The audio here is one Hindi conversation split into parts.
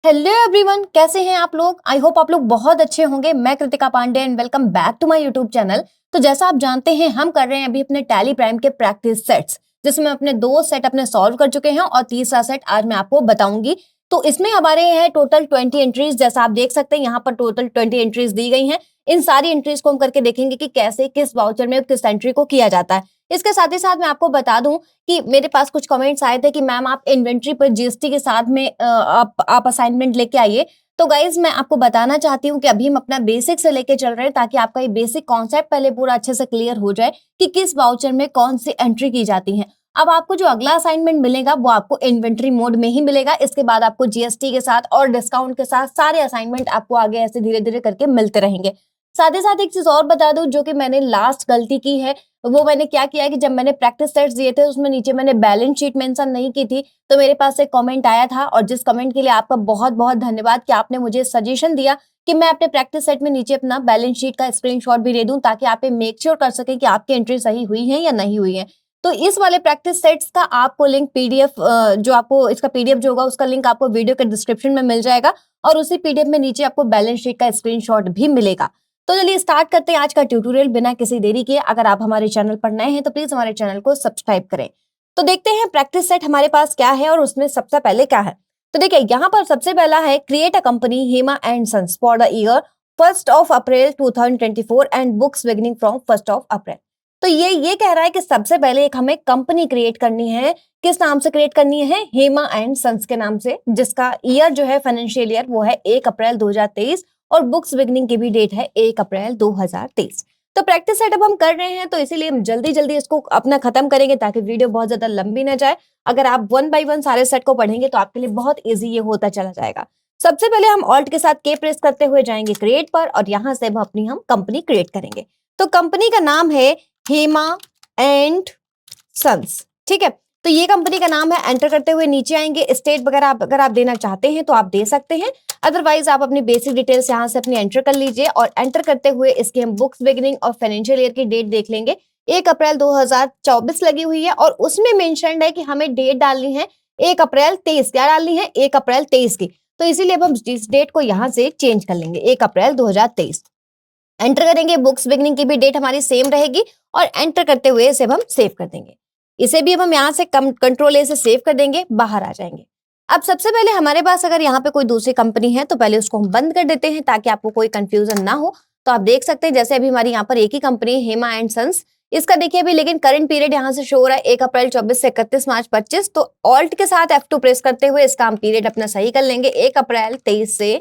हेलो एवरीवन, कैसे हैं आप लोग। आई होप आप लोग बहुत अच्छे होंगे। मैं Kritika Pandey and welcome back to my YouTube channel. तो जैसा आप जानते हैं, हम कर रहे हैं अभी अपने टैली प्राइम के प्रैक्टिस सेट्स, जिसमें अपने 2 सेट अपने सॉल्व कर चुके हैं और तीसरा सेट आज मैं आपको बताऊंगी। तो इसमें हमारे हैं टोटल 20 एंट्रीज। जैसा आप देख सकते हैं यहाँ पर टोटल 20 एंट्रीज दी गई हैं। इन सारी एंट्रीज को हम करके देखेंगे कि कैसे किस वाउचर में किस एंट्री को किया जाता है। इसके साथ ही साथ मैं आपको बता दूं कि मेरे पास कुछ कमेंट्स आए थे कि मैम आप इन्वेंट्री पर जीएसटी के साथ में आप असाइनमेंट लेके आइए। तो गाइज मैं आपको बताना चाहती हूँ कि अभी हम अपना बेसिक से लेके चल रहे हैं, ताकि आपका ये बेसिक कॉन्सेप्ट पहले पूरा अच्छे से क्लियर हो जाए कि किस वाउचर में कौन सी एंट्री की जाती है। अब आपको जो अगला असाइनमेंट मिलेगा वो आपको इन्वेंट्री मोड में ही मिलेगा। इसके बाद आपको जीएसटी के साथ और डिस्काउंट के साथ सारे असाइनमेंट आपको आगे ऐसे धीरे धीरे करके मिलते रहेंगे। साथ ही साथ एक चीज और बता दूं, जो कि मैंने लास्ट गलती की है, वो मैंने क्या किया है कि जब मैंने प्रैक्टिस सेट्स दिए थे उसमें नीचे मैंने बैलेंस शीट मेंशन नहीं की थी। तो मेरे पास एक कमेंट आया था, और जिस कमेंट के लिए आपका बहुत बहुत धन्यवाद कि आपने मुझे सजेशन दिया कि मैं अपने प्रैक्टिस सेट में नीचे अपना बैलेंस शीट का स्क्रीनशॉट भी दे दूं, ताकि आप मेक श्योर कर सकें कि आपकी एंट्री सही हुई है या नहीं हुई है। तो इस वाले प्रैक्टिस सेट्स का आपको लिंक पीडीएफ, जो आपको इसका पीडीएफ जो होगा उसका लिंक आपको वीडियो के डिस्क्रिप्शन में मिल जाएगा, और उसी पीडीएफ में नीचे आपको बैलेंस शीट का स्क्रीनशॉट भी मिलेगा। तो चलिए स्टार्ट करते हैं आज का ट्यूटोरियल बिना किसी देरी के। अगर आप हमारे चैनल पर नए हैं तो प्लीज हमारे चैनल को सब्सक्राइब करें। तो देखते हैं प्रैक्टिस सेट हमारे पास क्या है और उसमें सबसे पहले क्या है। तो देखिए यहाँ पर सबसे पहला है create a company Hema and sons for the year 1 April 2024 and books beginning from 1 April. तो ये कह रहा है कि सबसे पहले एक हमें कंपनी क्रिएट करनी है। किस नाम से क्रिएट करनी है? हेमा एंड सन्स के नाम से, जिसका ईयर जो है फाइनेंशियल ईयर वो है 1 अप्रैल 2023 और बुक्स बिगनिंग की भी डेट है 1 अप्रैल 2023। तो प्रैक्टिस सेटअप हम कर रहे हैं, तो इसीलिए हम जल्दी जल्दी इसको अपना खत्म करेंगे ताकि वीडियो बहुत ज्यादा लंबी ना जाए। अगर आप 1 बाय 1 सारे सेट को पढ़ेंगे तो आपके लिए बहुत इजी ये होता चला जाएगा। सबसे पहले हम ऑल्ट के साथ के प्रेस करते हुए जाएंगे क्रिएट पर, और यहाँ से हम कंपनी क्रिएट करेंगे। तो कंपनी का नाम है हेमा एंड सन्स, ठीक है। तो ये कंपनी का नाम है। एंटर करते हुए नीचे आएंगे। स्टेट वगैरह अगर आप देना चाहते हैं तो आप दे सकते हैं, अदरवाइज आप अपनी बेसिक डिटेल्स यहाँ से अपनी एंटर कर लीजिए। और एंटर करते हुए इसके हम बुक्स बिगिनिंग और फाइनेंशियल ईयर की डेट देख लेंगे। 1 अप्रैल 2024 लगी हुई है, और उसमें मेंशन्ड है कि हमें डेट डालनी है 1 अप्रैल 23। क्या डालनी है? 1 अप्रैल 23 की। तो इसीलिए अब हम इस डेट को यहाँ से चेंज कर लेंगे, 1 अप्रैल 2023। एंटर करेंगे। बुक्स बिगिनिंग की भी डेट हमारी सेम रहेगी, और एंटर करते हुए इसे हम सेव कर देंगे। इसे भी अब हम यहाँ से कंट्रोल ए से सेव कर देंगे, बाहर आ जाएंगे। अब सबसे पहले हमारे पास अगर यहाँ पे कोई दूसरी कंपनी है तो पहले उसको हम बंद कर देते हैं, ताकि आपको कोई कंफ्यूजन ना हो। तो आप देख सकते हैं जैसे अभी हमारी यहाँ पर एक ही कंपनी है, हेमा एंड सन्स। इसका देखिए अभी लेकिन करंट पीरियड यहाँ से शो हो रहा है 1 अप्रैल 24 से 31 मार्च 25। तो ऑल्ट के साथ F2 प्रेस करते हुए इसका हम पीरियड अपना सही कर लेंगे, 1 अप्रैल 23 से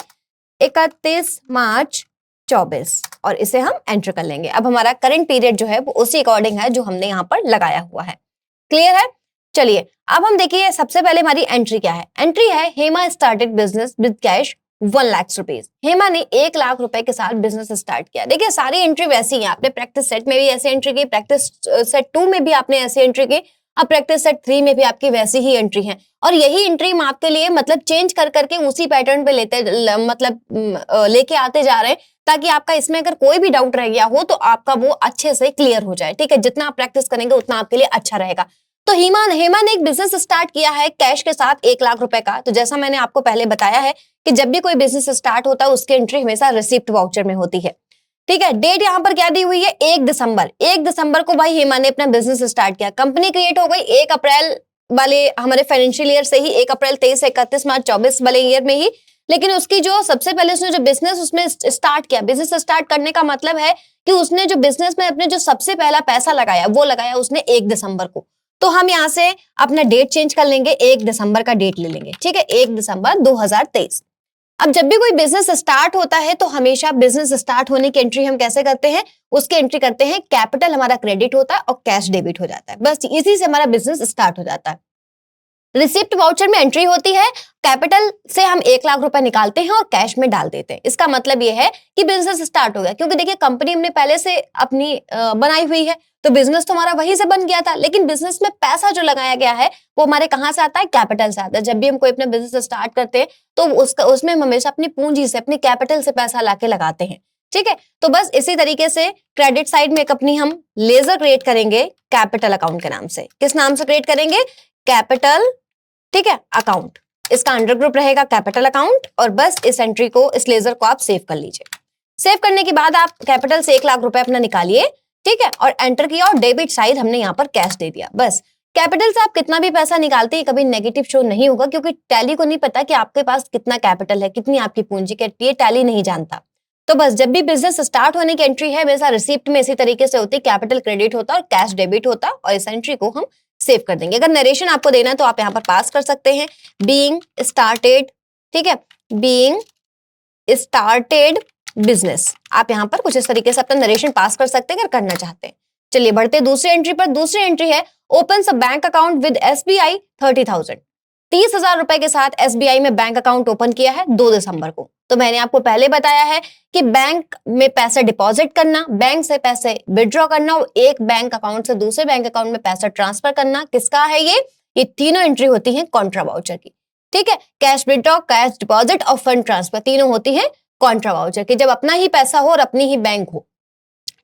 31 मार्च 24, और इसे हम एंटर कर लेंगे। अब हमारा करंट पीरियड जो है वो उसी अकॉर्डिंग है जो हमने यहाँ पर लगाया हुआ है। क्लियर है? चलिए अब हम देखिए सबसे पहले हमारी एंट्री क्या है। एंट्री है Hema started business with cash 1 lakh rupees. Hema ने 1 लाख रुपए के साथ बिजनेस स्टार्ट किया। देखिए सारी एंट्री वैसी है। आपने प्रैक्टिस सेट में भी ऐसी एंट्री की, प्रैक्टिस सेट 2 में भी आपने ऐसी एंट्री की, अब प्रैक्टिस सेट 3 में भी आपकी वैसी ही एंट्री है। और यही एंट्री हम आपके लिए मतलब चेंज कर करके उसी पैटर्न पे लेके आते जा रहे हैं, ताकि आपका इसमें अगर कोई भी डाउट रह गया हो तो आपका वो अच्छे से क्लियर हो जाए। ठीक है, जितना आप प्रैक्टिस करेंगे उतना आपके लिए अच्छा रहेगा। तो हेमा ने एक बिजनेस स्टार्ट किया है कैश के साथ 1 लाख रुपए का। तो जैसा मैंने आपको पहले बताया है कि जब भी कोई बिजनेस स्टार्ट होता है उसकी एंट्री हमेशा रिसिप्ट वाउचर में होती है। ठीक है, डेट यहाँ पर क्या दी हुई है? 1 दिसंबर। 1 दिसंबर को भाई हेमा ने अपना बिजनेस स्टार्ट किया। कंपनी क्रिएट हो गई 1 अप्रैल वाले हमारे फाइनेंशियल ईयर से ही, 1 अप्रैल 23 से 31 मार्च 24 वाले ईयर में ही। लेकिन उसकी जो सबसे पहले उसने जो बिजनेस उसमें स्टार्ट किया, बिजनेस स्टार्ट करने का मतलब है कि उसने जो बिजनेस में अपने जो सबसे पहला पैसा लगाया वो लगाया उसने 1 दिसंबर को। तो हम यहाँ से अपना डेट चेंज कर लेंगे, 1 दिसंबर का डेट ले लेंगे। ठीक है, 1 दिसंबर 2023। अब जब भी कोई बिजनेस स्टार्ट होता है तो हमेशा बिजनेस स्टार्ट होने की एंट्री हम कैसे करते हैं? उसकी एंट्री करते हैं, कैपिटल हमारा क्रेडिट होता है और कैश डेबिट हो जाता है। बस इसी से हमारा बिजनेस स्टार्ट हो जाता है। रिसिप्ट वाउचर में एंट्री होती है, कैपिटल से हम 1 लाख रुपए निकालते हैं और कैश में डाल देते हैं। इसका मतलब ये है कि बिजनेस स्टार्ट हो गया, क्योंकि देखिए कंपनी हमने पहले से अपनी बनाई हुई है, तो बिजनेस तो हमारा वहीं से बन गया था। लेकिन बिजनेस में पैसा जो लगाया गया है वो हमारे कहाँ से आता है? कैपिटल से आता है। जब भी हम कोई अपना बिजनेस स्टार्ट करते हैं तो उसमें हम हमेशा अपनी पूंजी से, अपने कैपिटल से पैसा लाके लगाते हैं। ठीक है, तो बस इसी तरीके से क्रेडिट साइड में एक अपनी हम लेजर क्रिएट करेंगे कैपिटल अकाउंट के नाम से। किस नाम से क्रिएट करेंगे? कैपिटल, ठीक है, अकाउंट। इसका अंडर ग्रुप रहेगा कैपिटल अकाउंट, और बस इस एंट्री को, इस लेजर को आप सेव कर लीजिए। सेव करने के बाद आप कैपिटल से 1 लाख रुपए अपना निकालिए, ठीक है, और एंटर किया, और डेबिट साइड हमने यहाँ पर कैश दे दिया। बस कैपिटल से आप कितना भी पैसा निकालते हैं कभी नेगेटिव शो नहीं होगा, क्योंकि टैली को नहीं पता कि आपके पास कितना कैपिटल है, कितनी आपकी पूंजी है, ये टैली नहीं जानता। तो बस जब भी बिजनेस स्टार्ट होने की एंट्री है, हमेशा रिसिप्ट में इसी तरीके से होती है, कैपिटल क्रेडिट होता है और कैश डेबिट होता है, और इस एंट्री को हम सेव कर देंगे। अगर नरेशन आपको देना है तो आप यहाँ पर पास कर सकते हैं, बीइंग स्टार्टेड, ठीक है, बीइंग स्टार्टेड बिजनेस, आप यहाँ पर कुछ इस तरीके से अपना नरेशन पास कर सकते हैं अगर करना चाहते हैं। चलिए बढ़ते दूसरी एंट्री पर। दूसरी एंट्री है opens a bank account with SBI 30,000, 30,000 रुपए के साथ SBI में बैंक अकाउंट ओपन किया है 2 दिसंबर को। तो मैंने आपको पहले बताया है कि बैंक में पैसे डिपॉजिट करना, बैंक से पैसे विड्रॉ करना और एक बैंक अकाउंट से दूसरे बैंक अकाउंट में पैसा ट्रांसफर करना, किसका है ये तीनों एंट्री होती है कॉन्ट्रा वाउचर की, ठीक है। कैश विड्रॉ, कैश डिपॉजिट और फंड ट्रांसफर तीनों होती है कॉन्ट्रा वाउचर की, जब अपना ही पैसा हो और अपनी ही बैंक हो,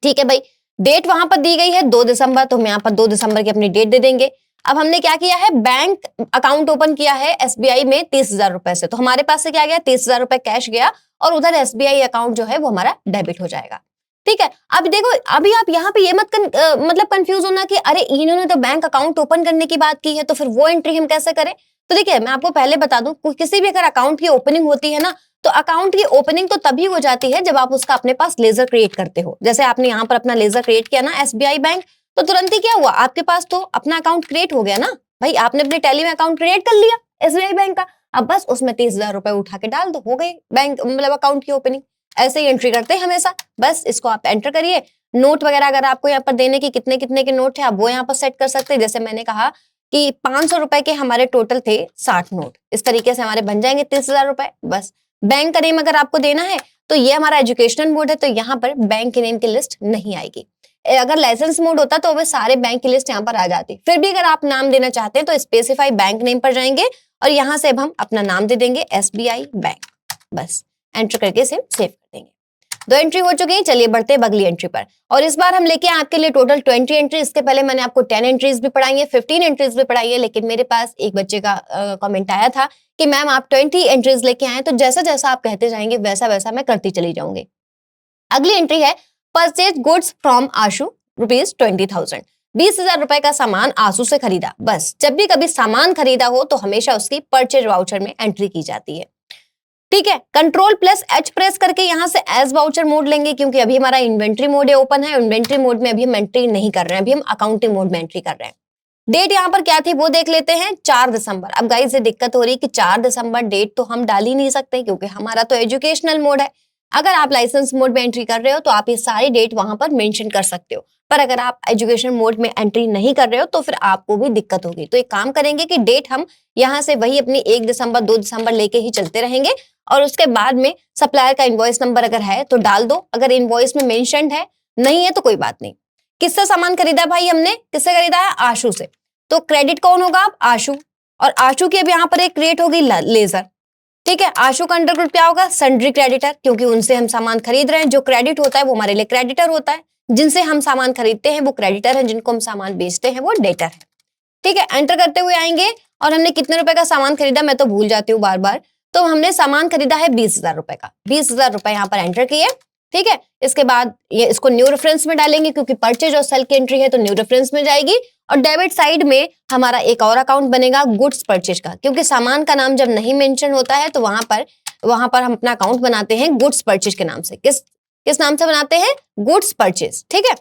ठीक है भाई। डेट वहां पर दी गई है 2 दिसंबर, तो हम यहाँ पर 2 दिसंबर की अपनी डेट दे देंगे। अब हमने क्या किया है, बैंक अकाउंट ओपन किया है SBI में 30,000 रुपए से, तो हमारे पास से क्या गया, 30,000 रुपए कैश गया, और उधर SBI अकाउंट जो है वो हमारा डेबिट हो जाएगा, ठीक है। अब देखो, अभी आप यहाँ पे ये मत मतलब कंफ्यूज होना कि अरे इन्होंने तो बैंक अकाउंट ओपन करने की बात की है, तो फिर वो एंट्री हम कैसे करें। तो देखिए मैं आपको पहले बता दूं, किसी भी अगर अकाउंट की ओपनिंग होती है ना, तो अकाउंट की ओपनिंग तो तभी हो जाती है जब आप उसका अपने पास लेजर क्रिएट करते हो। जैसे आपने यहाँ पर अपना लेजर क्रिएट किया ना SBI बैंक, तो तुरंत ही क्या हुआ, आपके पास तो अपना अकाउंट क्रिएट हो गया ना भाई, आपने अपने टैली में अकाउंट क्रिएट कर लिया SBI बैंक का। अब बस उसमें 30,000 रुपए उठा के डाल दो, हो गई बैंक मतलब अकाउंट की ओपनिंग। ऐसे ही एंट्री करते हैं हमेशा, बस इसको आप एंटर करिए। नोट वगैरह अगर आपको यहाँ पर देने की कितने कितने के नोट है, आप वो यहाँ पर सेट कर सकते हैं। जैसे मैंने कहा कि 500 रुपए के हमारे टोटल थे 60 नोट, इस तरीके से हमारे बन जाएंगे 30,000 रुपए। बस बैंक का नेम अगर आपको देना है तो ये हमारा एजुकेशनल मोड है, तो यहाँ पर बैंक के नेम की लिस्ट नहीं आएगी। अगर लाइसेंस मोड होता तो वे सारे बैंक की लिस्ट यहाँ पर आ जाती। फिर भी अगर आप नाम देना चाहते हैं तो स्पेसिफाई बैंक नेम पर जाएंगे और यहाँ से अब हम अपना नाम दे देंगे SBI बैंक, बस एंटर करके सेव कर देंगे। 2 एंट्री हो चुकी है। चलिए बढ़ते हैं अगली एंट्री पर, और इस बार हम लेके आए आपके लिए टोटल 20 एंट्री। इसके पहले मैंने आपको 10 एंट्रीज भी पढ़ाई है, 15 एंट्रीज भी पढ़ाई है, लेकिन मेरे पास एक बच्चे का कमेंट आया था कि मैम आप 20 एंट्रीज लेके आए, तो जैसा जैसा आप कहते जाएंगे वैसा वैसा मैं करती चली जाऊंगी। अगली एंट्री है परचेज गुड्स फ्रॉम आशु ₹20,000, 20,000 रुपए का सामान आशु से खरीदा। बस जब भी कभी सामान खरीदा हो तो हमेशा उसकी परचेज वाउचर में एंट्री की जाती है, ठीक है। Ctrl+H प्रेस करके यहाँ से एज वाउचर मोड लेंगे, क्योंकि अभी हमारा इन्वेंट्री मोड है, ओपन है। इन्वेंट्री मोड में अभी हम एंट्री नहीं कर रहे हैं, अभी हम अकाउंटिंग मोड में एंट्री कर रहे हैं। डेट यहाँ पर क्या थी वो देख लेते हैं, 4 दिसंबर। अब गाइस ये दिक्कत हो रही है कि 4 दिसंबर डेट तो हम डाल ही नहीं सकते, क्योंकि हमारा तो एजुकेशनल मोड है। अगर आप लाइसेंस मोड में एंट्री कर रहे हो तो आप ये सारी डेट वहां पर मेंशन कर सकते हो, पर अगर आप एजुकेशन मोड में एंट्री नहीं कर रहे हो तो फिर आपको भी दिक्कत होगी। तो एक काम करेंगे कि डेट हम यहाँ से वही अपनी 1 दिसंबर 2 दिसंबर लेके ही चलते रहेंगे, और उसके बाद में सप्लायर का इनवॉइस नंबर अगर है तो डाल दो, अगर इनवॉइस में मेंशन्ड है, नहीं है तो कोई बात नहीं। किससे सामान खरीदा भाई हमने, किससे खरीदा है, आशु से। तो क्रेडिट कौन होगा, आप आशु, और आशु की अब यहाँ पर एक क्रिएट होगी लेजर, ठीक है। आशु का अंडर ग्रुप क्या होगा, सन्ड्री क्रेडिटर, क्योंकि उनसे हम सामान खरीद रहे हैं। जो क्रेडिट होता है वो हमारे लिए क्रेडिटर होता है, जिनसे हम सामान खरीदते हैं वो क्रेडिटर है, जिनको हम सामान बेचते हैं वो डेटर है, ठीक है। एंटर करते हुए आएंगे, और हमने कितने रुपए का सामान खरीदा मैं तो भूल जाती हूँ बार बार। तो हमने सामान खरीदा है 20,000 रुपए का, 20,000 रुपए यहाँ पर एंटर किए, ठीक है। इसके बाद ये इसको न्यू रेफरेंस में डालेंगे, क्योंकि परचेज और सेल की एंट्री है तो न्यू रेफरेंस में जाएगी। और डेबिट साइड में हमारा एक और अकाउंट बनेगा गुड्स परचेज का, क्योंकि सामान का नाम जब नहीं मेंशन होता है तो वहां पर हम अपना अकाउंट बनाते हैं गुड्स परचेज के नाम से। किस नाम से बनाते हैं, गुड्स परचेज, ठीक है।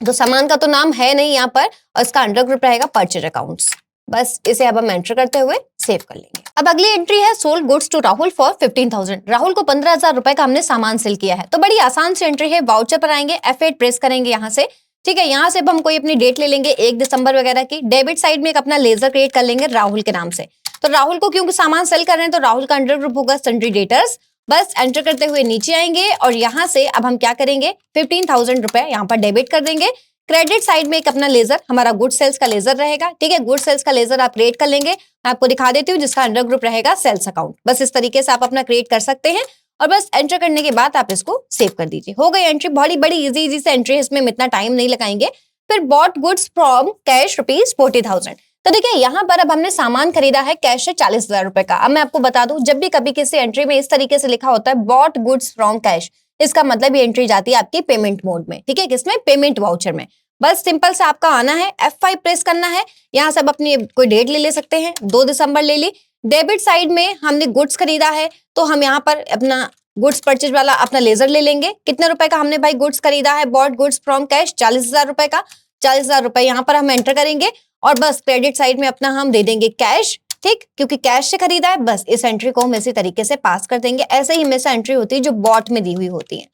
तो सामान का तो नाम है नहीं यहाँ पर, और इसका अंडर ग्रुप रहेगा परचेज अकाउंट्स। बस इसे अब हम एंटर करते हुए सेव कर लेंगे। अब अगली एंट्री है sold goods to Rahul for 15,000। Rahul को 15,000 रुपए का हमने सामान सेल किया है। तो बड़ी आसान सी एंट्री है, वाउचर पर आएंगे, F8 प्रेस करेंगे यहाँ से, ठीक है। यहाँ से अब हम कोई अपनी डेट ले लेंगे 1 दिसंबर वगैरह की। डेबिट साइड में एक अपना लेजर क्रिएट कर लेंगे राहुल के नाम से। तो राहुल को क्योंकि सामान सेल कर रहे हैं तो राहुल का अंडर ग्रुप होगा सन्ड्री डेटर्स। बस एंटर करते हुए नीचे आएंगे, और यहाँ से अब हम क्या करेंगे, 15,000 रुपए यहाँ पर डेबिट कर देंगे। क्रेडिट साइड में एक अपना लेजर हमारा गुड सेल्स का लेजर रहेगा, ठीक है। गुड सेल्स का लेजर आप क्रिएट कर लेंगे, मैं आपको दिखा देती हूँ, जिसका अंडर ग्रुप रहेगा सेल्स अकाउंट। बस इस तरीके से आप अपना क्रिएट कर सकते हैं, और बस एंटर करने के बाद आप इसको सेव कर दीजिए। हो गई एंट्री, बड़ी इजी से एंट्री है, इसमें हम इतना टाइम नहीं लगाएंगे। फिर बॉट गुड्स फ्रॉम कैश ₹40,000। तो देखिए यहाँ पर अब हमने सामान खरीदा है कैश से 40,000 रुपए का। अब मैं आपको बता दूं, जब भी कभी किसी एंट्री में इस तरीके से लिखा होता है बॉट गुड्स फ्रॉम कैश, इसका मतलब ये एंट्री जाती है आपकी पेमेंट मोड में, ठीक है, किसमें, पेमेंट वाउचर में। बस सिंपल से आपका आना है, F5 प्रेस करना है, यहाँ से आप अपनी कोई डेट ले सकते हैं, 2 दिसंबर ले ली। डेबिट साइड में हमने गुड्स खरीदा है तो हम यहाँ पर अपना गुड्स परचेज वाला अपना लेजर ले लेंगे। कितने रुपए का हमने भाई गुड्स खरीदा है, बॉट गुड्स फ्रॉम कैश 40,000 रुपए का, 40,000 रुपए यहाँ पर हम एंटर करेंगे और बस क्रेडिट साइड में अपना हम दे देंगे कैश, ठीक, क्योंकि कैश से खरीदा है। बस इस एंट्री को हम इसी तरीके से पास कर देंगे। ऐसे ही हमेशा एंट्री होती है जो बॉट में दी हुई होती है।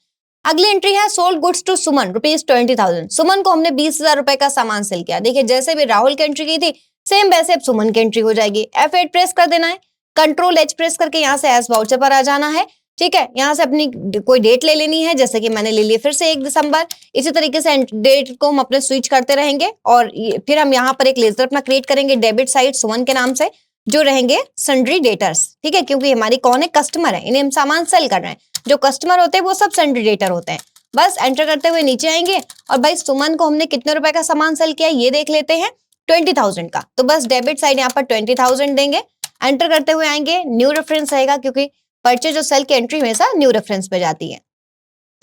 अगली एंट्री है सोल्ड गुड्स टू सुमन ₹20,000। सुमन को हमने 20,000 रुपए का सामान सेल किया। देखिए जैसे भी राहुल की एंट्री की थी सेम वैसे अब सुमन की एंट्री हो जाएगी। F8 प्रेस कर देना है, Ctrl+H प्रेस करके यहाँ से एज वाउचर पर आ जाना है, ठीक है। यहाँ से अपनी कोई डेट ले लेनी है, जैसे कि मैंने ले ली फिर से 1 दिसंबर। इसी तरीके से डेट को हम अपने स्विच करते रहेंगे और फिर हम यहाँ पर एक लेजर अपना क्रिएट करेंगे डेबिट साइड सुमन के नाम से, जो रहेंगे सन्ड्री डेटर्स, ठीक है, क्योंकि हमारी कौन है, कस्टमर है, इन्हें हम सामान सेल कर रहे हैं। जो कस्टमर होते हैं वो सब सन्ड्री डेटर होते हैं। बस एंटर करते हुए नीचे आएंगे और भाई सुमन को हमने कितने रुपए का सामान सेल किया ये देख लेते हैं, 20,000 का। तो बस डेबिट साइड यहाँ पर 20,000 देंगे। एंटर करते हुए आएंगे, न्यू रेफरेंस रहेगा क्योंकि परचेज और सेल की एंट्री हमेशा न्यू रेफरेंस पे जाती है।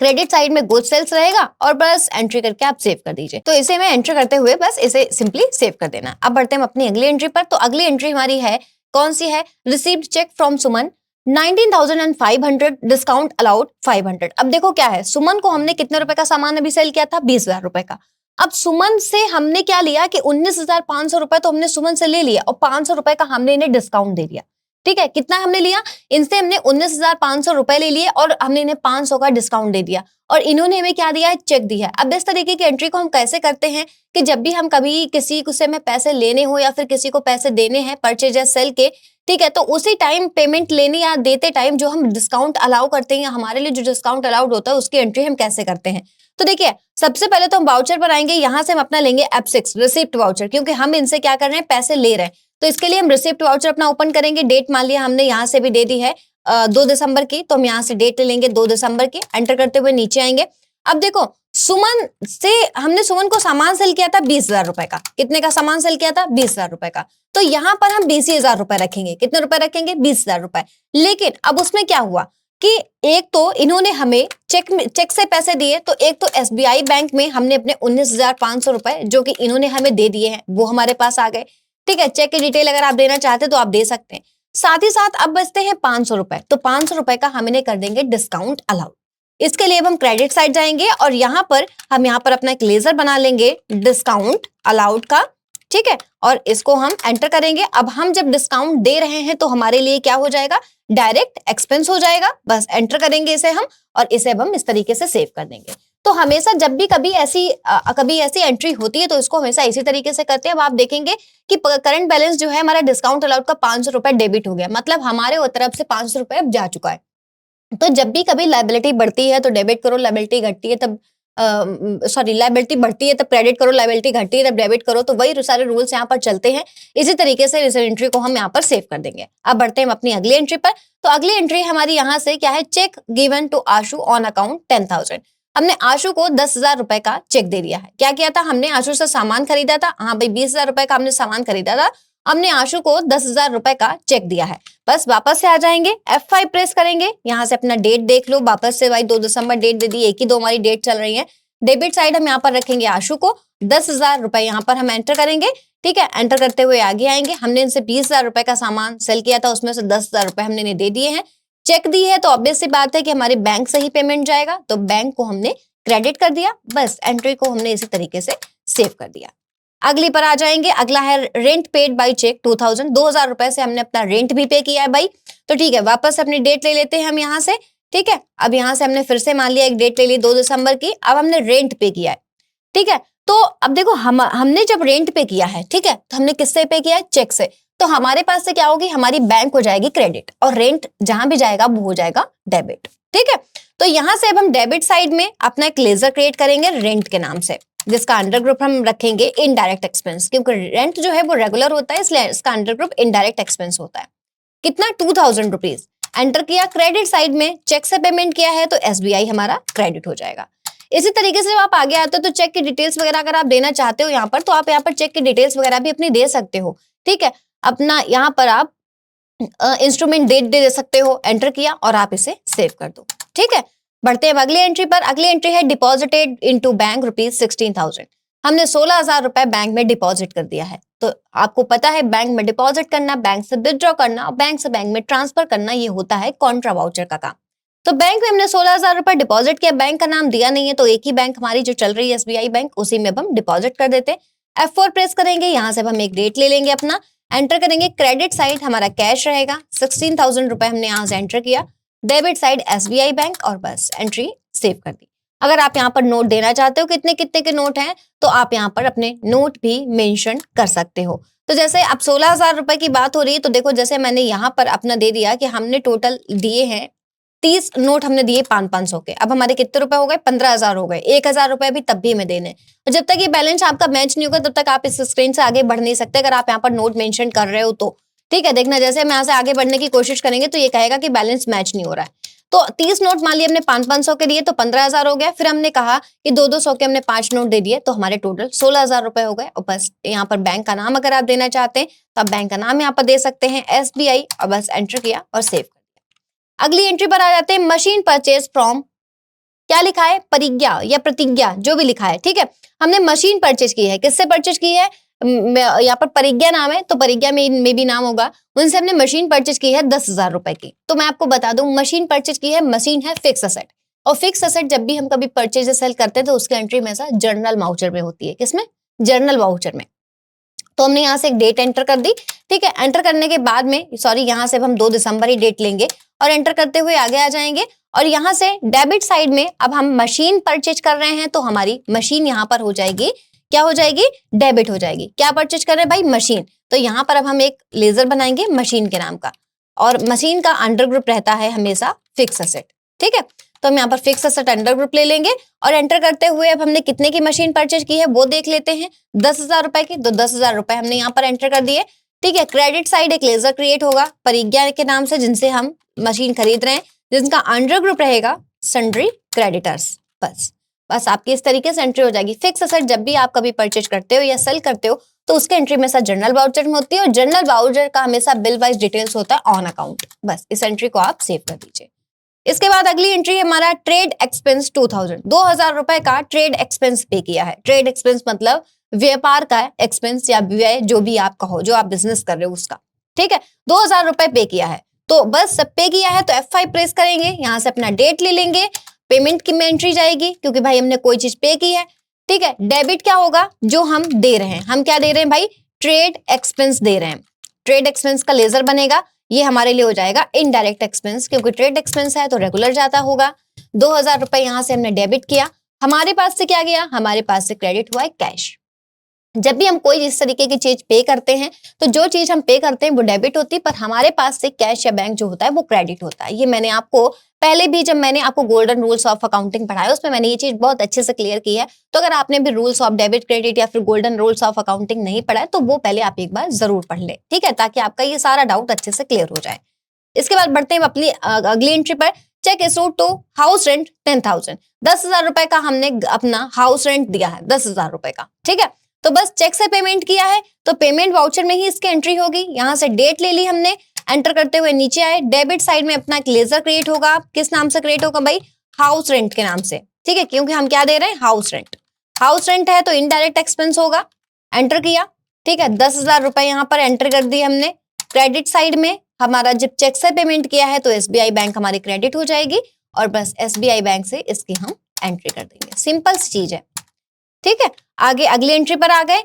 क्रेडिट साइड में गुड सेल्स रहेगा और बस एंट्री करके आप सेव कर दीजिए। तो इसे मैं एंटर करते हुए बस इसे सिंपली सेव कर देना। अब बढ़ते हैं अपनी अगली एंट्री पर। तो अगली एंट्री हमारी है, कौन सी है, received cheque from Suman 19,500 discount allowed 500। अब देखो क्या है, सुमन को हमने कितने रुपए का सामान अभी सेल किया था, 20,000 रुपए का। अब सुमन से हमने क्या लिया कि 19,500 रुपए तो हमने सुमन से ले लिया और 500 रुपए का हमने इन्हें डिस्काउंट दे दिया, ठीक है। कितना हमने लिया, इनसे हमने 19,500 रुपए ले लिए और हमने इन्हें 500 का डिस्काउंट दे दिया और इन्होंने हमें क्या दिया है, चेक दिया है। अब इस तरीके की एंट्री को हम कैसे करते हैं कि जब भी हम कभी किसी से में पैसे लेने हो या फिर किसी को पैसे देने हैं परचेज या सेल के, ठीक है, तो उसी टाइम पेमेंट लेने या देते टाइम जो हम डिस्काउंट अलाउ करते हैं, हमारे लिए जो डिस्काउंट अलाउड होता है उसकी एंट्री हम कैसे करते हैं। तो देखिए सबसे पहले तो हम वाउचर पर आएंगे, यहाँ से हम अपना लेंगे F6 रिसिप्ट वाउचर, क्योंकि हम इनसे क्या कर रहे हैं, पैसे ले रहे हैं। तो इसके लिए हम रिसिप्ट वाउचर अपना ओपन करेंगे। डेट मान लिया हमने यहाँ से भी दे दी है 2 दिसंबर की, तो हम यहाँ से डेट ले लेंगे 2 दिसंबर की। एंटर करते हुए नीचे आएंगे। अब देखो सुमन से हमने सुमन को सामान सेल किया था 20,000 रुपए का। कितने का सामान सेल किया था, 20,000 रुपए का। तो यहाँ पर हम 20,000 रुपए रखेंगे। कितने रुपए रखेंगे, 20,000 रुपए। लेकिन अब उसमें क्या हुआ कि एक तो इन्होंने हमें चेक से पैसे दिए, तो एक तो SBI बैंक में हमने अपने 19,500 रुपए जो कि इन्होंने हमें दे दिए हैं वो हमारे पास आ गए, ठीक है। चेक की डिटेल अगर आप देना चाहते हैं तो आप दे सकते हैं। साथ ही साथ अब बचते हैं 500 रुपए, तो 500 रुपए का हम इन्हें कर देंगे डिस्काउंट अलाउड। इसके लिए हम क्रेडिट साइड जाएंगे और यहाँ पर हम यहाँ पर अपना एक लेजर बना लेंगे डिस्काउंट अलाउड का, ठीक है, और इसको हम एंटर करेंगे। अब हम जब डिस्काउंट दे रहे हैं तो हमारे लिए क्या हो जाएगा, डायरेक्ट एक्सपेंस हो जाएगा। बस एंटर करेंगे इसे हम और इसे अब हम इस तरीके से सेव कर देंगे। तो हमेशा जब भी कभी ऐसी एंट्री होती है तो इसको हमेशा इसी तरीके से करते हैं। अब आप देखेंगे कि करंट बैलेंस जो है हमारा डिस्काउंट अलाउड का 500 रुपए डेबिट हो गया, मतलब हमारे तरफ से 500 रुपए अब जा चुका है। तो जब भी कभी लायबिलिटी बढ़ती है तो डेबिट करो, लायबिलिटी घटती है तब लायबिलिटी बढ़ती है तब क्रेडिट करो, लायबिलिटी घटती है तब डेबिट करो। तो वही सारे रूल्स यहाँ पर चलते हैं। इसी तरीके से इस एंट्री को हम यहाँ पर सेव कर देंगे। अब बढ़ते हैं अपनी अगली एंट्री पर। तो अगली एंट्री हमारी यहाँ से क्या है, cheque given to Ashu on account 10,000। हमने आशु को 10,000 रुपए का चेक दे दिया है। क्या किया था हमने, आशु से सामान खरीदा था, हाँ भाई 20,000 रुपए का हमने सामान खरीदा था, हमने आशु को 10,000 रुपए का चेक दिया है। बस वापस से आ जाएंगे, F5 प्रेस करेंगे, यहाँ से अपना डेट देख लो, वापस से भाई 2 दिसंबर डेट दे दी, एक ही 2 हमारी डेट चल रही है। डेबिट साइड हम यहाँ पर रखेंगे आशु को 10,000 रुपए, यहाँ पर हम एंटर करेंगे, ठीक है। एंटर करते हुए आगे आएंगे। हमने इनसे 20,000 रुपए का सामान सेल किया था, उसमें से 10,000 रुपए हमने इन्हें दे दिए हैं। चेक दी है तो ऑब्वियस सी बात है कि हमारे बैंक से ही पेमेंट जाएगा, तो बैंक को हमने क्रेडिट कर दिया। बस एंट्री को हमने इसी तरीके से सेव कर दिया। अगली पर आ जाएंगे। अगला है रेंट पेड बाय चेक 2,000 रुपए से हमने अपना रेंट भी पे किया है भाई। तो ठीक है, वापस अपनी डेट ले लेते हैं हम यहाँ से, ठीक है। अब यहाँ से हमने फिर से मान लिया एक डेट ले ली 2 दिसंबर की। अब हमने रेंट पे किया है, ठीक है। तो अब देखो हमने जब रेंट पे किया है, ठीक है, तो हमने किससे पे किया है, चेक से। तो हमारे पास से क्या होगी, हमारी बैंक हो जाएगी क्रेडिट और रेंट जहां भी जाएगा वो हो जाएगा डेबिट, ठीक है। तो यहाँ से अब हम डेबिट साइड में अपना एक लेजर क्रिएट करेंगे रेंट के नाम से, जिसका अंडर ग्रुप हम रखेंगे इनडायरेक्ट एक्सपेंस, क्योंकि रेंट जो है वो रेगुलर होता है, इसलिए इसका अंडर ग्रुप इनडायरेक्ट एक्सपेंस होता है। कितना, 2,000 रुपीज एंटर किया। क्रेडिट साइड में चेक से पेमेंट किया है तो SBI हमारा क्रेडिट हो जाएगा। इसी तरीके से जब आप आगे आते हो तो चेक की डिटेल्स वगैरह अगर आप देना चाहते हो यहाँ पर, तो आप यहाँ पर चेक की डिटेल्स वगैरह भी अपनी दे सकते हो। ठीक है, अपना यहाँ पर आप इंस्ट्रूमेंट डेट दे सकते हो, एंटर किया और आप इसे सेव कर दो। ठीक है, बढ़ते हैं अगली एंट्री पर। अगली एंट्री है डिपॉजिटेड इनटू बैंक ₹16,000। हमने 16,000 रुपए बैंक में डिपॉजिट कर दिया है। तो आपको पता है बैंक में डिपॉजिट करना, बैंक से विथड्रॉ करना और बैंक से बैंक में ट्रांसफर करना, ये होता है कॉन्ट्रा वाउचर का काम। तो बैंक में हमने 16,000 रुपए डिपॉजिट किया, बैंक का नाम दिया नहीं है, तो एक ही बैंक हमारी जो चल रही है SBI बैंक, उसी में हम डिपॉजिट कर देते हैं। F4 प्रेस करेंगे, यहाँ से हम एक डेट ले लेंगे अपना, एंटर करेंगे। क्रेडिट साइड हमारा कैश रहेगा, 16,000 रुपए हमने यहाँ से एंटर किया। डेबिट साइड SBI बैंक और बस एंट्री सेव कर दी। अगर आप यहाँ पर नोट देना चाहते हो कितने कितने के नोट हैं, तो आप यहाँ पर अपने नोट भी मेंशन कर सकते हो। तो जैसे अब 16,000 रुपए की बात हो रही है, तो देखो जैसे मैंने यहाँ पर अपना दे दिया कि हमने टोटल दिए हैं 30 नोट हमने दिए 500 के। अब हमारे कितने रुपए हो गए? 15,000 हो गए। 1,000 रुपए भी तब भी हमें देने। और जब तक ये बैलेंस आपका मैच नहीं होगा, तब तक आप इस स्क्रीन से आगे बढ़ नहीं सकते, अगर आप यहाँ पर नोट मेंशन कर रहे हो तो। ठीक है, देखना जैसे हम यहाँ से आगे बढ़ने की कोशिश करेंगे तो ये कहेगा कि बैलेंस मैच नहीं हो रहा है। तो 30 नोट मान लिया हमने 500 के दिए, तो 15,000 हो गया। फिर हमने कहा कि 200 के हमने 5 नोट दे दिए, तो हमारे टोटल 16,000 रुपए हो गए। और बस यहाँ पर बैंक का नाम अगर आप देना चाहते हैं तो आप बैंक का नाम यहाँ पर दे सकते हैं SBI, और बस एंटर किया और सेव। अगली एंट्री पर आ जाते हैं। मशीन परचेज फ्रॉम, क्या लिखा है? परिज्ञा या प्रतिज्ञा, जो भी लिखा है। ठीक है, हमने मशीन परचेज की है। किससे परचेज की है? यहाँ पर परिज्ञा नाम है, तो परिज्ञा में भी नाम होगा। उनसे हमने मशीन परचेज की है 10,000 रुपए की। तो मैं आपको बता दूं, मशीन परचेज की है, मशीन है फिक्स असेट। और फिक्स असेट जब भी हम कभी परचेज सेल करते हैं तो उसकी एंट्री में ऐसा जर्नल वाउचर में होती है। किसमें? जर्नल वाउचर में। तो हमने यहाँ से एक डेट एंटर कर दी। ठीक है, एंटर करने के बाद में, सॉरी, यहाँ से हम 2 दिसंबर ही डेट लेंगे और एंटर करते हुए आगे आ जाएंगे। और यहाँ से डेबिट साइड में अब हम मशीन परचेज कर रहे हैं, तो हमारी मशीन यहाँ पर हो जाएगी, क्या हो जाएगी? डेबिट हो जाएगी। क्या परचेज कर रहे हैं भाई? मशीन। तो यहाँ पर अब हम एक लेजर बनाएंगे मशीन के नाम का, और मशीन का अंडर ग्रुप रहता है हमेशा फिक्स असेट। ठीक है, तो हम यहाँ पर फिक्स असेट अंडर ग्रुप ले लेंगे और एंटर करते हुए अब हमने कितने की मशीन परचेज की है वो देख लेते हैं। 10,000 रुपए की। तो 10,000 रुपए हमने यहाँ पर एंटर कर दिए। ठीक है, क्रेडिट साइड एक लेजर क्रिएट होगा परिज्ञा के नाम से, जिनसे हम मशीन खरीद रहे हैं, जिनका अंडर ग्रुप रहेगा सन्ड्री क्रेडिटर्स। बस आपकी इस तरीके से एंट्री हो जाएगी। फिक्स असेट जब भी आप कभी परचेज करते हो या सेल करते हो तो उसके एंट्री में सा जर्नल वाउचर में होती है, और जर्नल वाउचर का हमेशा बिल वाइज डिटेल्स होता है ऑन अकाउंट। बस इस एंट्री को आप सेव कर दीजिए। इसके बाद अगली एंट्री है हमारा ट्रेड एक्सपेंस 2,000 रुपए का ट्रेड एक्सपेंस पे किया है। ट्रेड एक्सपेंस मतलब व्यापार का एक्सपेंस या व्यय, जो भी आप कहो, जो आप बिजनेस कर रहे हो उसका। ठीक है, 2,000 रुपए पे किया है। तो बस सब पे किया है तो F5 प्रेस करेंगे, यहाँ से अपना डेट ले लेंगे, पेमेंट की में एंट्री जाएगी क्योंकि भाई हमने कोई चीज पे की है। ठीक है, डेबिट क्या होगा? जो हम दे रहे हैं। हम क्या दे रहे हैं भाई? ट्रेड एक्सपेंस दे रहे हैं। ट्रेड एक्सपेंस का लेजर बनेगा, ये हमारे लिए हो जाएगा इनडायरेक्ट एक्सपेंस, क्योंकि ट्रेड एक्सपेंस है तो रेगुलर जाता होगा। 2,000 रुपए यहाँ से हमने डेबिट किया। हमारे पास से क्या गया? हमारे पास से क्रेडिट हुआ है कैश। जब भी हम कोई इस तरीके की चीज पे करते हैं तो जो चीज हम पे करते हैं वो डेबिट होती है, पर हमारे पास से कैश या बैंक जो होता है वो क्रेडिट होता है। ये मैंने आपको पहले भी, जब मैंने आपको गोल्डन रूल्स ऑफ अकाउंटिंग पढ़ाया, उसमें मैंने ये चीज बहुत अच्छे से क्लियर की है। तो अगर आपने भी रूल्स ऑफ डेबिट क्रेडिट या फिर गोल्डन रूल्स ऑफ अकाउंटिंग नहीं पढ़ा है तो वो पहले आप एक बार जरूर पढ़ ले। ठीक है, ताकि आपका ये सारा डाउट अच्छे से क्लियर हो जाए। इसके बाद बढ़ते हैं अपनी अगली एंट्री पर। Cheque issued to house rent 10,000। 10,000 रुपए का हमने अपना हाउस रेंट दिया है, 10,000 रुपए का। ठीक है, तो बस चेक से पेमेंट किया है तो पेमेंट वाउचर में ही इसकी एंट्री होगी। यहाँ से डेट ले ली हमने, एंटर करते हुए नीचे आए। डेबिट साइड में अपना एक लेजर क्रिएट होगा। किस नाम से क्रिएट होगा भाई? हाउस रेंट के नाम से। ठीक है, क्योंकि हम क्या दे रहे हैं? House rent. हाउस रेंट है तो इनडायरेक्ट एक्सपेंस होगा, एंटर किया। ठीक है, 10,000 रुपए यहाँ पर एंटर कर दिए हमने। क्रेडिट साइड में हमारा जब चेक से पेमेंट किया है तो SBI बैंक हमारी क्रेडिट हो जाएगी, और बस SBI बैंक से इसकी हम एंट्री कर देंगे। सिंपल सी चीज है। ठीक है, आगे अगली एंट्री पर आ गए।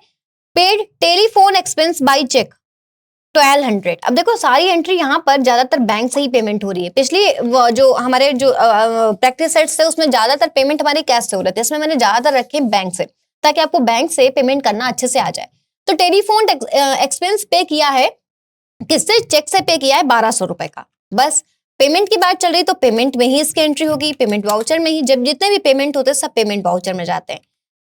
Paid telephone expense by cheque 1200। अब देखो सारी एंट्री यहाँ पर ज्यादातर बैंक से ही पेमेंट हो रही है। पिछली जो हमारे जो प्रैक्टिस सेट्स थे उसमें ज्यादातर पेमेंट हमारी कैश से हो रहे थे, इसमें मैंने ज्यादातर रखे बैंक से, ताकि आपको बैंक से पेमेंट करना अच्छे से आ जाए। तो टेलीफोन एक्सपेंस पे किया है, किससे? चेक से पे किया है 1,200 रुपए का। बस पेमेंट की बात चल रही तो पेमेंट में ही इसकी एंट्री होगी, पेमेंट वाउचर में ही। जब जितने भी पेमेंट होते हैं सब पेमेंट वाउचर में जाते हैं।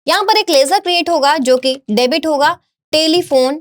यहाँ पर एक लेजर क्रिएट होगा जो कि डेबिट होगा, टेलीफोन।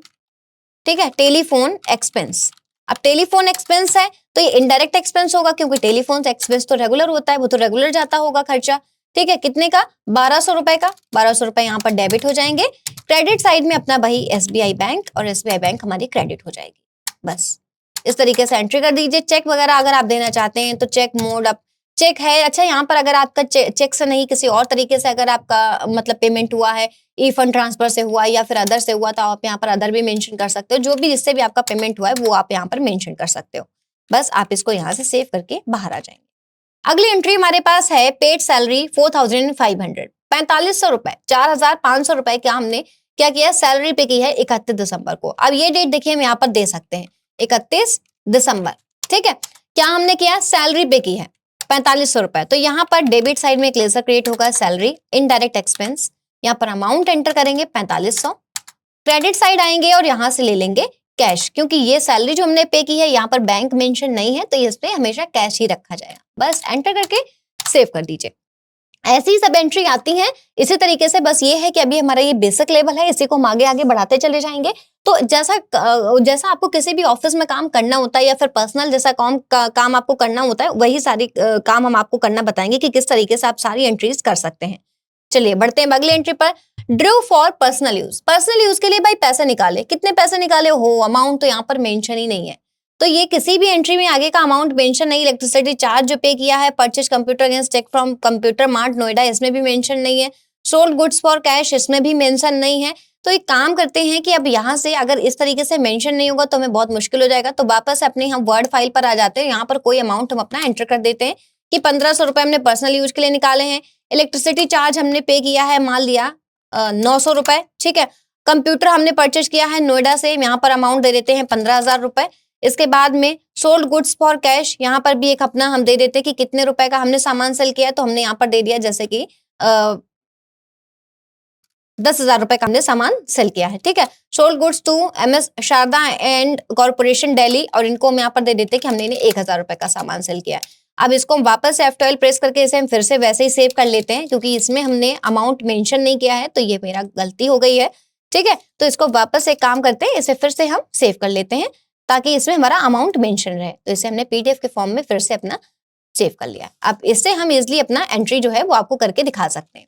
ठीक है, टेलीफोन एक्सपेंस। अब टेलीफोन एक्सपेंस है तो ये इनडायरेक्ट एक्सपेंस होगा, क्योंकि टेलीफोन एक्सपेंस तो रेगुलर होता है, वो तो रेगुलर जाता होगा खर्चा। ठीक है, कितने का? 1200 रुपए का। 1200 रुपए यहाँ पर डेबिट हो जाएंगे। क्रेडिट साइड में अपना भाई एसबीआई बैंक, और एसबीआई बैंक हमारी क्रेडिट हो जाएगी। बस इस तरीके से एंट्री कर दीजिए। चेक वगैरह अगर आप देना चाहते हैं तो चेक मोड आप चेक है। अच्छा, यहाँ पर अगर आपका चेक से नहीं किसी और तरीके से अगर आपका मतलब पेमेंट हुआ है, ई फंड ट्रांसफर से हुआ या फिर अदर से हुआ, तो आप यहाँ पर अदर भी मेंशन कर सकते हो। जो भी जिससे भी आपका पेमेंट हुआ है वो आप यहाँ पर मेंशन कर सकते हो। बस आप इसको यहाँ से सेव करके बाहर आ जाएंगे। अगली एंट्री हमारे पास है पेड सैलरी 4500, 4500 रुपए, 4500 रुपए का हमने क्या किया? सैलरी पे की है 31 दिसंबर को। अब ये डेट देखिए हम यहाँ पर दे सकते हैं, 31 दिसंबर। ठीक है, क्या हमने किया? सैलरी पे की है 4500 रुपए। तो यहाँ पर डेबिट साइड में एक लेजर क्रिएट होगा, सैलरी इनडायरेक्ट एक्सपेंस। यहाँ पर अमाउंट एंटर करेंगे 4500। क्रेडिट साइड आएंगे और यहाँ से ले लेंगे कैश, क्योंकि ये सैलरी जो हमने पे की है यहाँ पर बैंक मेंशन नहीं है, तो इसमें हमेशा कैश ही रखा जाएगा। बस एंटर करके सेव कर दीजिए। ऐसी ही सब एंट्री आती हैं इसी तरीके से। बस ये है कि अभी हमारा ये बेसिक लेवल है, इसी को हम आगे आगे बढ़ाते चले जाएंगे। तो जैसा आपको किसी भी ऑफिस में काम करना होता है या फिर पर्सनल जैसा काम आपको करना होता है, वही सारी काम हम आपको करना बताएंगे कि किस तरीके से आप सारी एंट्रीज कर सकते हैं। चलिए बढ़ते हैं अगली एंट्री पर। Drew for personal use. Personal use के लिए भाई पैसे निकाले। कितने पैसे निकाले हो? अमाउंट तो यहाँ पर मेंशन ही नहीं है, तो ये किसी भी एंट्री में आगे का अमाउंट मेंशन नहीं। इलेक्ट्रिसिटी चार्ज जो पे किया है, purchase computer against cheque from computer mart Noida, इसमें भी मेंशन नहीं है। सोल्ड गुड्स फॉर कैश, इसमें भी मेंशन नहीं है। तो एक काम करते हैं कि अब यहाँ से अगर इस तरीके से मेंशन नहीं होगा तो हमें बहुत मुश्किल हो जाएगा। तो वापस अपने हम वर्ड फाइल पर आ जाते हैं। यहाँ पर कोई अमाउंट हम अपना एंटर कर देते हैं कि 1500 रुपए हमने पर्सनल यूज के लिए निकाले हैं। इलेक्ट्रिसिटी चार्ज हमने पे किया है, मान लिया 900 रुपए। ठीक है, कंप्यूटर हमने परचेज किया है नोएडा से, यहाँ पर अमाउंट दे देते हैं 15,000 रुपए। इसके बाद में सोल्ड गुड्स फॉर कैश, यहाँ पर भी एक अपना हम दे देते कि कितने रुपए का हमने सामान सेल किया, तो हमने यहाँ पर दे दिया जैसे कि 10,000 रुपए का हमने सामान सेल किया है। ठीक है, sold goods to MS Sharda and corporation Delhi, और इनको हम यहाँ पर दे देते कि हमने इन्हें 1,000 रुपए का सामान सेल किया है। अब इसको हम वापस F12 प्रेस करके इसे हम फिर से वैसे ही सेव कर लेते हैं, क्योंकि इसमें हमने अमाउंट मेंशन नहीं किया है, तो ये मेरा गलती हो गई है। ठीक है, तो इसको वापस एक काम करते हैं, इसे फिर से हम सेव कर लेते हैं ताकि इसमें हमारा अमाउंट मेंशन रहे। तो इसे हमने PDF के फॉर्म में फिर से अपना सेव कर लिया। अब इससे हम इजिली अपना एंट्री जो है वो आपको करके दिखा सकते हैं।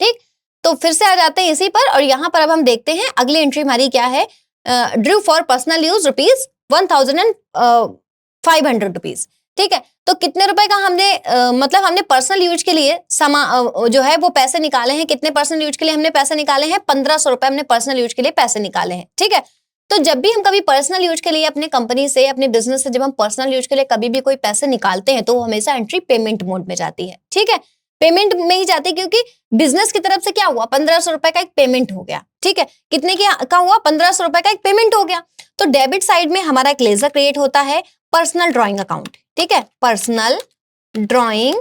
ठीक, तो फिर से आ जाते हैं इसी पर, और यहाँ पर अब हम देखते हैं अगली एंट्री हमारी क्या है। Drew for personal use ₹1,500 rupees. ठीक है, तो कितने रुपए का हमने मतलब हमने पर्सनल यूज के लिए जो है वो पैसे निकाले हैं। कितने पर्सनल यूज के लिए हमने पैसे निकाले हैं? 1500 रुपए हमने पर्सनल यूज के लिए पैसे निकाले हैं। ठीक है, तो जब भी हम कभी पर्सनल यूज के लिए अपने कंपनी से, अपने बिजनेस से जब हम पर्सनल यूज के लिए कभी भी कोई पैसे निकालते हैं, तो वो हमेशा एंट्री पेमेंट मोड में जाती है। ठीक है, पेमेंट में ही जाती है, क्योंकि बिजनेस की तरफ से क्या हुआ? 1500 रुपए का एक पेमेंट हो गया। ठीक है, कितने का हुआ? 1500 रुपए का एक पेमेंट हो गया। तो डेबिट साइड में हमारा एक लेजर क्रिएट होता है, पर्सनल ड्रॉइंग अकाउंट। ठीक है, पर्सनल ड्रॉइंग,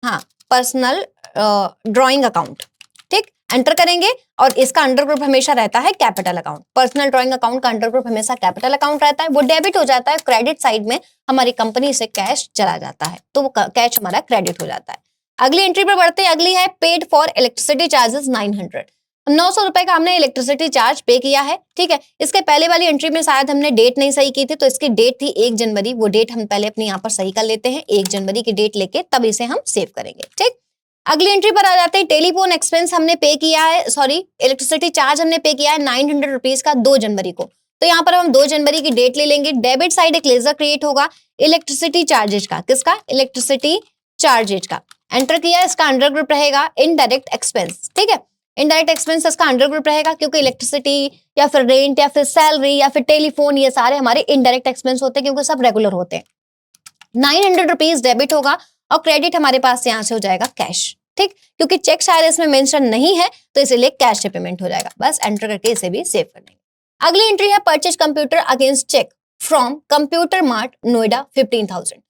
हाँ पर्सनल ड्रॉइंग अकाउंट। ठीक, एंटर करेंगे और इसका अंडर ग्रुप हमेशा रहता है capital account. Personal drawing account का अंडर ग्रुप हमेशा कैपिटल अकाउंट रहता है, वो डेबिट हो जाता है। क्रेडिट साइड में हमारी कंपनी से कैश चला जाता है, तो वो कैश हमारा क्रेडिट हो जाता है। अगली एंट्री पर बढ़ते हैं। अगली है पेड फॉर इलेक्ट्रिसिटी चार्जेस 900, 900 रुपए का हमने इलेक्ट्रिसिटी चार्ज पे किया है। ठीक है, इसके पहले वाली एंट्री में शायद हमने डेट नहीं सही की थी, तो इसकी डेट थी 1 जनवरी। वो डेट हम पहले अपने यहाँ पर सही कर लेते हैं, 1 जनवरी की डेट लेके तब इसे हम सेव करेंगे। ठीक, अगली एंट्री पर आ जाते हैं। टेलीफोन एक्सपेंस हमने पे किया है, सॉरी इलेक्ट्रिसिटी चार्ज हमने पे किया है 900 रुपीज का 2 जनवरी को। तो यहाँ पर हम 2 जनवरी की डेट ले लेंगे। डेबिट साइड एक लेजर क्रिएट होगा इलेक्ट्रिसिटी चार्जेज का। किसका? इलेक्ट्रिसिटी चार्जेज का। एंटर किया, इसका अंडर ग्रुप रहेगा इनडायरेक्ट एक्सपेंस। ठीक है, इनडायरेक्ट एक्सपेंस इसका अंडर ग्रुप रहेगा, क्योंकि इलेक्ट्रिसिटी या फिर रेंट या फिर सैलरी या फिर टेलीफोन, ये सारे हमारे इनडायरेक्ट एक्सपेंस होते हैं, क्योंकि सब रेगुलर होते हैं। 900 रुपीज डेबिट होगा और क्रेडिट हमारे पास यहाँ से हो जाएगा कैश। ठीक, क्योंकि चेक शायद इसमें मेंशन नहीं है, तो इसीलिए कैश से पेमेंट हो जाएगा। बस एंटर करके इसे भी सेव कर देंगे। अगली एंट्री है purchase computer against cheque from computer mart Noida 15,000।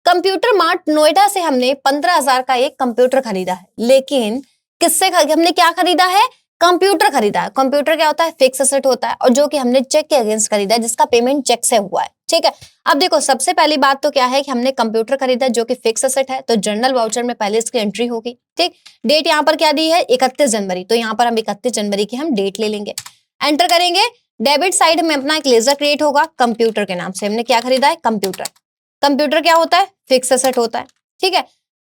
Computer mart Noida से हमने 15,000 का एक कंप्यूटर खरीदा है, लेकिन किससे हमने क्या खरीदा है? कंप्यूटर खरीदा है। कंप्यूटर क्या होता है? फिक्स एसेट होता है, और जो कि हमने चेक के अगेंस्ट खरीदा है, जिसका पेमेंट चेक से हुआ है। ठीक है, अब देखो सबसे पहली बात तो क्या है कि हमने कंप्यूटर खरीदा जो कि फिक्स एसेट है, तो जनरल वाउचर में पहले इसकी एंट्री होगी। ठीक, डेट यहाँ पर क्या दी है? 31 जनवरी, तो यहाँ पर हम 31 जनवरी की हम डेट ले लेंगे, एंटर करेंगे। डेबिट साइड में अपना एक लेजर क्रिएट होगा कंप्यूटर के नाम से। हमने क्या खरीदा है? कंप्यूटर। कंप्यूटर क्या होता है? फिक्स एसेट होता है। ठीक है,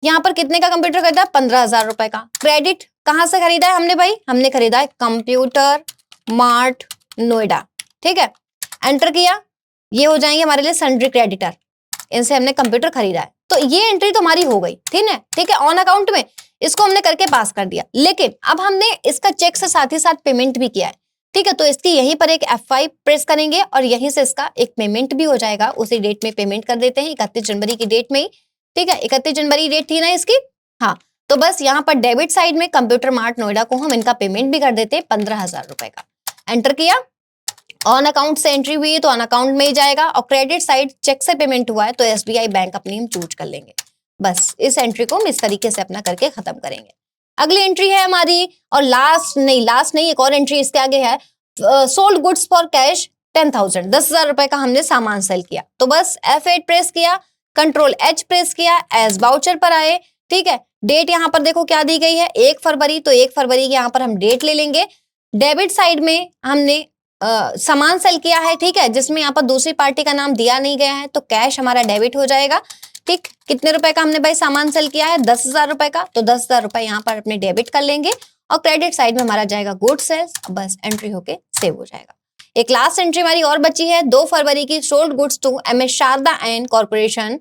यहाँ पर कितने का कंप्यूटर खरीदा है? 15,000 रुपए का। क्रेडिट कहाँ से खरीदा है हमने भाई? हमने खरीदा है कंप्यूटर मार्ट नोएडा, ठीक है। एंटर किया, ये हो जाएंगे हमारे लिए सन्ड्री क्रेडिटर, इनसे हमने कंप्यूटर खरीदा है। तो ये एंट्री तो हमारी हो गई, ठीक है, ऑन अकाउंट में इसको हमने करके पास कर दिया। लेकिन अब हमने इसका चेक से साथ ही साथ पेमेंट भी किया है, ठीक है। तो इसकी यहीं पर एक F5 प्रेस करेंगे और यहीं से इसका एक पेमेंट भी हो जाएगा। उसी डेट में पेमेंट कर देते हैं, 31 जनवरी की डेट में ही, ठीक है। 31 जनवरी डेट थी ना इसकी, हाँ। तो बस यहाँ पर डेबिट साइड में कंप्यूटर मार्ट नोएडा को हम इनका पेमेंट भी कर देते हैं 15,000 रुपए का। एंटर किया, ऑन अकाउंट से एंट्री हुई है तो ऑन अकाउंट में ही जाएगा, और क्रेडिट साइड चेक से पेमेंट हुआ है तो SBI बैंक अपनी हम चूज कर लेंगे। बस इस एंट्री को हम इस तरीके से अपना करके खत्म करेंगे। अगली एंट्री है हमारी, और लास्ट नहीं एक और एंट्री इसके आगे है, सोल्ड गुड्स फॉर कैश 10,000, 10,000 रुपए का हमने सामान सेल किया। तो बस F8 प्रेस किया, कंट्रोल H प्रेस किया, एज वाउचर पर आए, ठीक है। डेट यहाँ पर देखो क्या दी गई है, 1 फरवरी, तो 1 फरवरी की यहाँ पर हम डेट ले लेंगे। डेबिट साइड में हमने सामान सेल किया है, ठीक है, जिसमें यहाँ पर दूसरी पार्टी का नाम दिया नहीं गया है, तो कैश हमारा डेबिट हो जाएगा, ठीक। कितने रुपए का हमने भाई सामान सेल किया है? 10,000 रुपए का, तो 10,000 रुपए यहाँ पर अपने डेबिट कर लेंगे, और क्रेडिट साइड में हमारा जाएगा गुड सेल्स, बस एंट्री होके सेव हो जाएगा। एक लास्ट एंट्री हमारी और बची है, 2 फरवरी की, sold goods to MS Sharda and corporation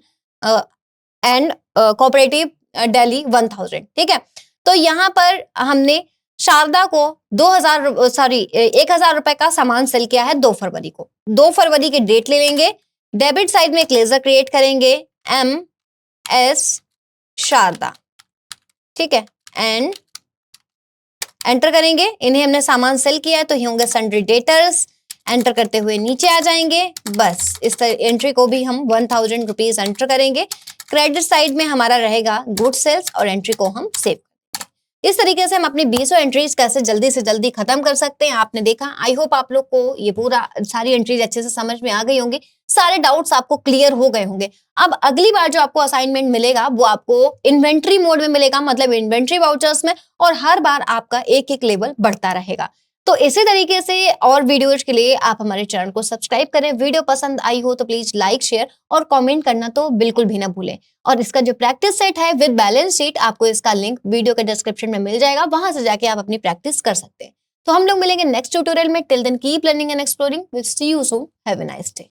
and cooperative Delhi 1000, ठीक है। तो यहाँ पर हमने शारदा को 1,000 रुपए का सामान सेल किया है 2 फरवरी को। 2 फरवरी की डेट ले लेंगे, डेबिट साइड में एक लेजर क्रिएट करेंगे, MS शारदा, ठीक है, एंड एंटर करेंगे। इन्हें हमने सामान सेल किया है तो ये होंगे सन्ड्री डेटर्स। एंटर करते हुए नीचे आ जाएंगे, बस इस एंट्री को भी हम 1,000 रुपीज एंटर करेंगे। क्रेडिट साइड में हमारा रहेगा गुड सेल्स, और एंट्री को हम सेव करेंगे। इस तरीके से हम अपनी 20 एंट्रीज कैसे जल्दी से जल्दी खत्म कर सकते हैं आपने देखा। आई होप आप लोग को ये पूरा सारी एंट्रीज अच्छे से समझ में आ गई होंगी, सारे डाउट्स आपको क्लियर हो गए होंगे। अब अगली बार जो आपको असाइनमेंट मिलेगा वो आपको इन्वेंट्री मोड में मिलेगा, मतलब इन्वेंट्री वाउचर्स में, और हर बार आपका एक एक लेवल बढ़ता रहेगा। तो इसी तरीके से और वीडियोज के लिए आप हमारे चैनल को सब्सक्राइब करें। वीडियो पसंद आई हो तो प्लीज लाइक, शेयर और कमेंट करना तो बिल्कुल भी ना भूलें। और इसका जो प्रैक्टिस सेट है विद बैलेंस शीट, आपको इसका लिंक वीडियो के डिस्क्रिप्शन में मिल जाएगा, वहां से जाके आप अपनी प्रैक्टिस कर सकते हैं। तो हम लोग मिलेंगे नेक्स्ट ट्यूटोरियल में। Till then keep learning and exploring. Will see you soon. Have a nice day.